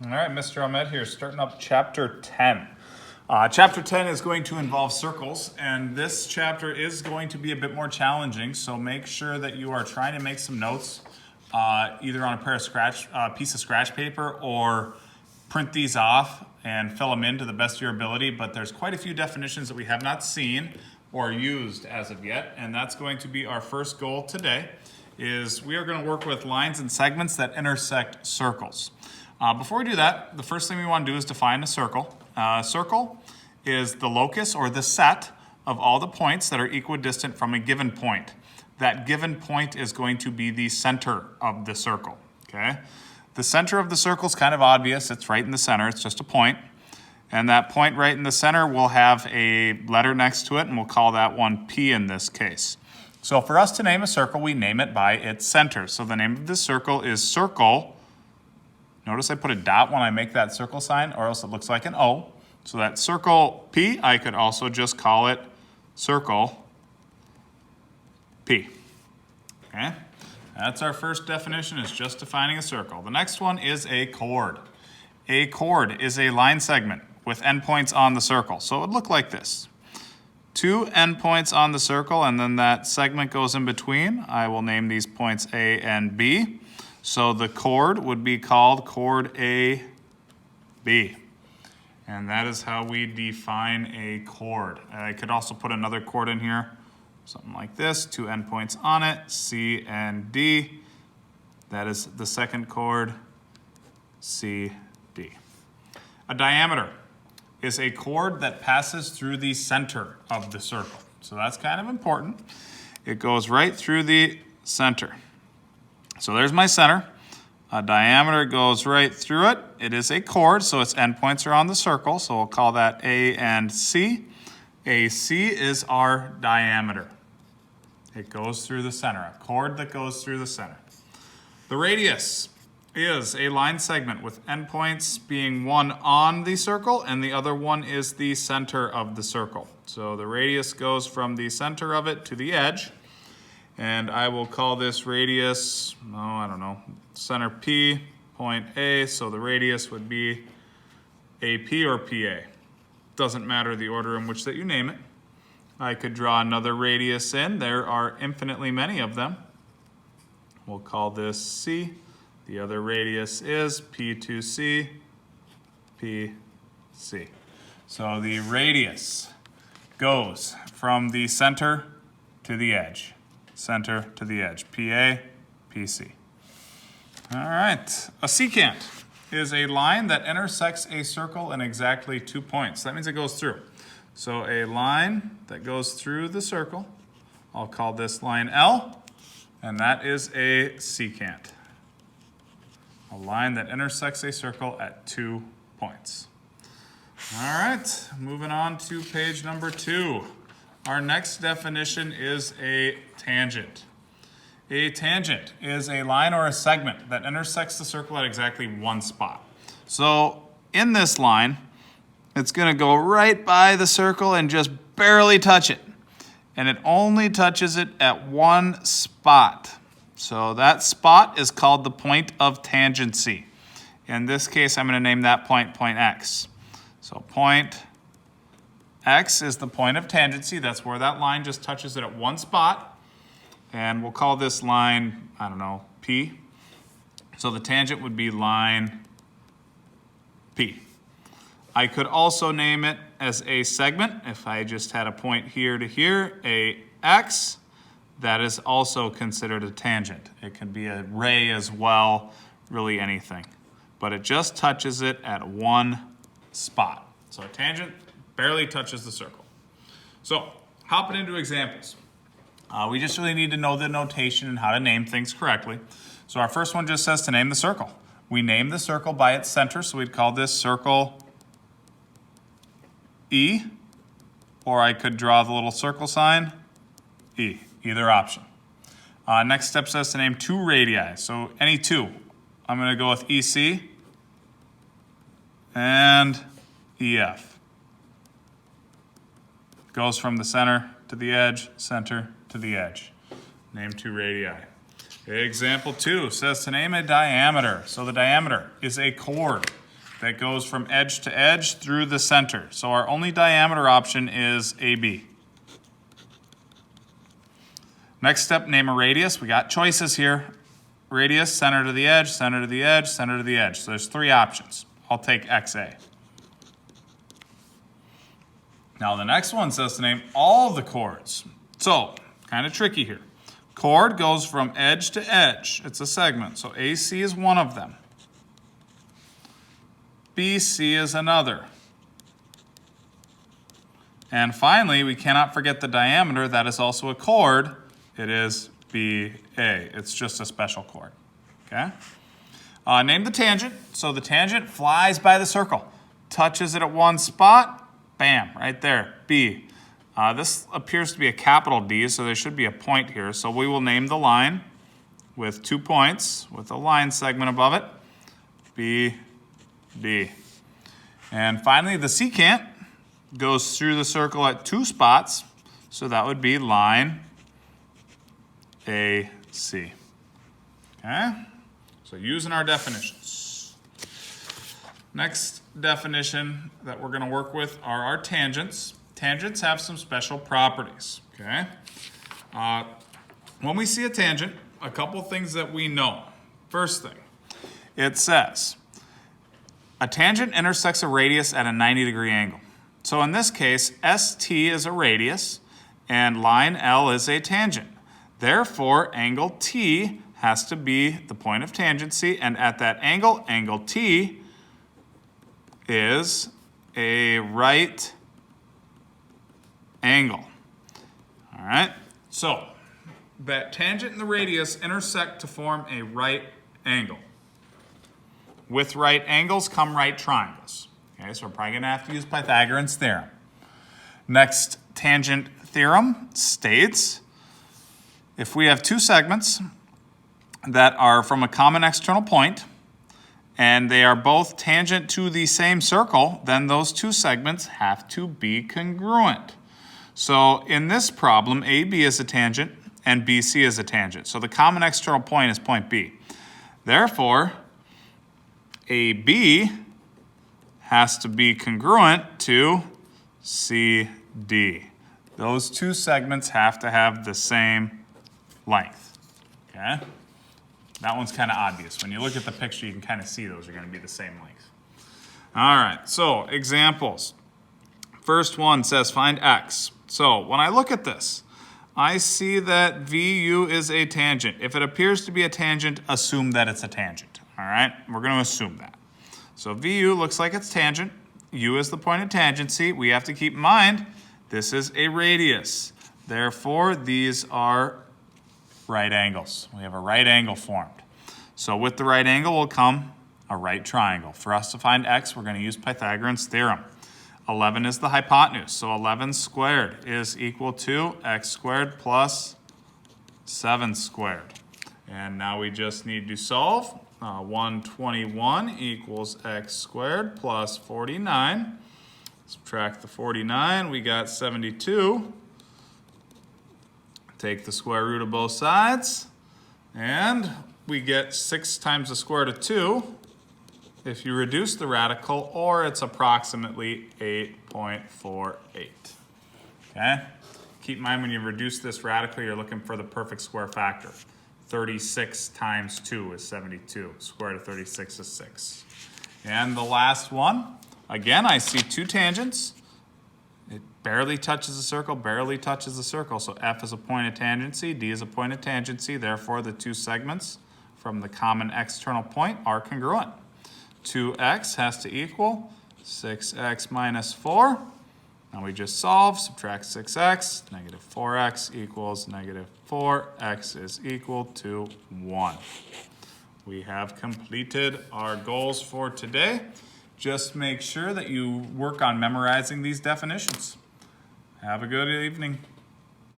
All right, Mr. Ahmed here, starting up chapter 10. Chapter 10 is going to involve circles, and this chapter is going to be a bit more challenging, so make sure that you are trying to make some notes, either on a piece of scratch paper or print these off and fill them in to the best of your ability. But there's quite a few definitions that we have not seen or used as of yet, and that's going to be our first goal today, is we are going to work with lines and segments that intersect circles. Before we do that, the first thing we want to do is define a circle. A circle is the locus or the set of all the points that are equidistant from a given point. That given point is going to be the center of the circle, okay? The center of the circle is kind of obvious. It's right in the center. It's just a point. And that point right in the center will have a letter next to it, and we'll call that one P in this case. So for us to name a circle, we name it by its center. So the name of this circle is circle. Notice I put a dot when I make that circle sign, or else it looks like an O. So that circle P, I could also just call it circle P. Okay? That's our first definition, is just defining a circle. The next one is a chord. A chord is a line segment with endpoints on the circle. So it would look like this. Two endpoints on the circle, and then that segment goes in between. I will name these points A and B. So the chord would be called chord AB. And that is how we define a chord. I could also put another chord in here, something like this, two endpoints on it, C and D. That is the second chord, C, D. A diameter is a chord that passes through the center of the circle. So that's kind of important. It goes right through the center. So there's my center. A diameter goes right through it. It is a chord, so its endpoints are on the circle, so we'll call that A and C. AC is our diameter. It goes through the center, a chord that goes through the center. The radius is a line segment with endpoints being one on the circle and the other one is the center of the circle. So the radius goes from the center of it to the edge. And I will call this radius, center P, point A, so the radius would be AP or PA. Doesn't matter the order in which that you name it. I could draw another radius in. There are infinitely many of them. We'll call this C. The other radius is P2C, PC. So the radius goes from the center to the edge. Center to the edge, PA, PC. All right, a secant is a line that intersects a circle in exactly 2 points. That means it goes through. So a line that goes through the circle, I'll call this line L, and that is a secant. A line that intersects a circle at 2 points. All right, moving on to page number 2. Our next definition is a tangent. A tangent is a line or a segment that intersects the circle at exactly one spot. So in this line, it's going to go right by the circle and just barely touch it. And it only touches it at one spot. So that spot is called the point of tangency. In this case, I'm going to name that point X. So point X is the point of tangency. That's where that line just touches it at one spot. And we'll call this line, P. So the tangent would be line P. I could also name it as a segment. If I just had a point here to here, a X, that is also considered a tangent. It can be a ray as well, really anything. But it just touches it at one spot. So a tangent barely touches the circle. So, hopping into examples. We just really need to know the notation and how to name things correctly. So our first one just says to name the circle. We name the circle by its center, so we'd call this circle E, or I could draw the little circle sign, E, either option. Next step says to name 2 radii, so any 2. I'm going to go with EC and EF. Goes from the center to the edge, center to the edge. Name 2 radii. Example 2 says to name a diameter. So the diameter is a chord that goes from edge to edge through the center. So our only diameter option is AB. Next step, name a radius. We got choices here. Radius, center to the edge, center to the edge, center to the edge. So there's 3 options. I'll take XA. Now the next one says to name all the chords. So, kind of tricky here. Chord goes from edge to edge. It's a segment, so AC is one of them. BC is another. And finally, we cannot forget the diameter. That is also a chord. It is BA. It's just a special chord. Okay? Name the tangent. So the tangent flies by the circle. Touches it at one spot. Bam, right there, B. This appears to be a capital D, so there should be a point here. So we will name the line with 2 points, with a line segment above it, B, D. And finally, the secant goes through the circle at 2 spots, so that would be line AC. Okay? So using our definitions. Next definition that we're going to work with are our tangents. Tangents have some special properties, okay? When we see a tangent, a couple things that we know. First thing, it says, a tangent intersects a radius at a 90-degree angle. So in this case, ST is a radius, and line L is a tangent. Therefore, angle T has to be the point of tangency, and at that angle, angle T is a right angle. All right, so that tangent and the radius intersect to form a right angle. With right angles come right triangles. Okay, so we're probably going to have to use Pythagorean's theorem. Next tangent theorem states if we have 2 segments that are from a common external point and they are both tangent to the same circle, then those 2 segments have to be congruent. So in this problem, AB is a tangent and BC is a tangent. So the common external point is point B. Therefore, AB has to be congruent to CD. Those 2 segments have to have the same length. Okay? That one's kind of obvious. When you look at the picture, you can kind of see those are going to be the same length. All right, so examples. First one says find x. So when I look at this, I see that VU is a tangent. If it appears to be a tangent, assume that it's a tangent. All right, we're going to assume that. So VU looks like it's tangent. U is the point of tangency. We have to keep in mind this is a radius. Therefore, these are right angles. We have a right angle formed. So with the right angle will come a right triangle. For us to find x, we're going to use Pythagorean's theorem. 11 is the hypotenuse, so 11 squared is equal to x squared plus 7 squared. And now we just need to solve. 121 equals x squared plus 49. Subtract the 49, we got 72. Take the square root of both sides, and we get 6 times the square root of 2 if you reduce the radical, or it's approximately 8.48. Okay? Keep in mind when you reduce this radical, you're looking for the perfect square factor. 36 times 2 is 72. Square root of 36 is 6. And the last one, again, I see 2 tangents. It barely touches the circle, barely touches the circle. So F is a point of tangency, D is a point of tangency. Therefore, the 2 segments from the common external point are congruent. 2x has to equal 6x minus 4. Now we just solve, subtract 6x, negative 4x equals negative 4. X is equal to 1. We have completed our goals for today. Just make sure that you work on memorizing these definitions. Have a good evening.